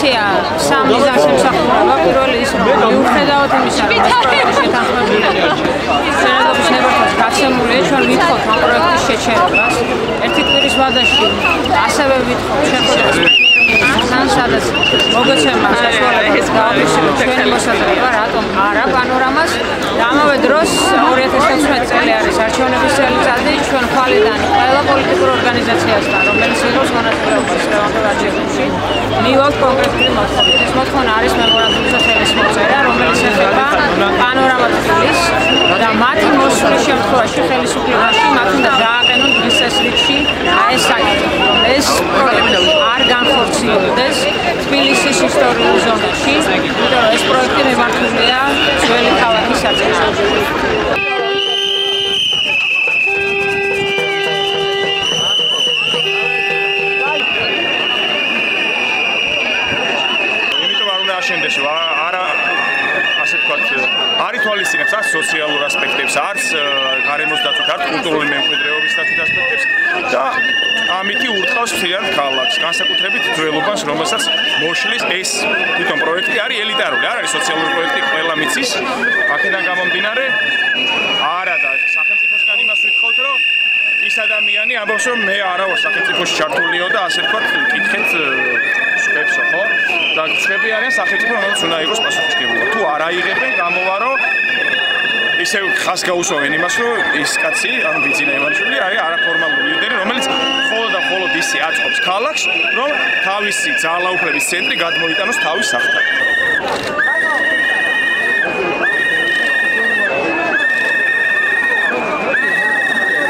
აქცია სამ მიზანს ემსახურება. პირველი ის, რომ მიუხედავად იმისა, რომ ეს პროექტი შეთანხმებულია შენადობის ნებართვას გაცემულია, ჩვენ ვითხოვთ ამ პროექტის შეჩერებას. ერთი კვირის ვადაში ასევე ვითხოვთ შეხვედრას სადაც მოგეცემა საშუალება გავაფიქსიროთ ჩვენი მოსაზრება, რატომ არა პანორამას და ამავე დროს 2016 წელი არის არჩევნების წელიწადი, ჩვენ ხვალიდან ყველა პოლიტიკურ ორგანიზაციასთან, რომელიც იღებს მონაწილეობას ეროვნულ არჩევნებში, მივაქვს კონკრეტული მოთხოვნა. ეს მოთხოვნა არის მემორანდუმის ხელის მოწერა, რომელიც ეხება პანორამა თბილისს და მათი მოსვლის შემთხვევაში ხელისუფლებაში მათ უნდა დააყენონ დღის წესრიგში ეს საკითხი, რომ ეს პროექტი არ განხორციელდეს თბილისის ისტორიულ ზონაში, იმიტომ რომ ეს პროექტი მიმართულია ძველი ქალაქის საწინააღმდეგოდ. არ ითვალისწინებს არც სოციალურ ასპექტებს, არც გარემოს დაცვით, არც კულტურული მემკვიდრეობის დაცვით ასპექტებს და ამითი ურტყავს მთლიანად ქალაქს, განსაკუთრებით ძველობას, რომელსაც მოშლის ეს თვითონ პროექტი არის ელიტარული, არ არის სოციალური პროექტი, ყველა მიცის. აქედან გამომდინარე, არა და სახელმწიფოსგან იმას ვითხოვთ, რომ ის ადამიანი ამბობს, რომ მე არა ვარ სახელმწიფოში ჩართულიო და ასე თქვა, კითხეთ სვებსო, ხო? და ჩვენი არიან სახელმწიფო, რომელიც უნდა იყოს პასუხისმგებელი. თუ არ აიღებენ, გამოვა რომ ისე ხას გაუსვავენ იმას, რომ ის კაცი, ანუ ბიძინა ივანიშვილი არის არაფორმალური ლიდერი, რომელიც მხოლოდ და მხოლოდ ისე აწყობს ქალაქს, რომ თავისი ძალაუფლების ცენტრი გადმოიტანოს თავის სახთან.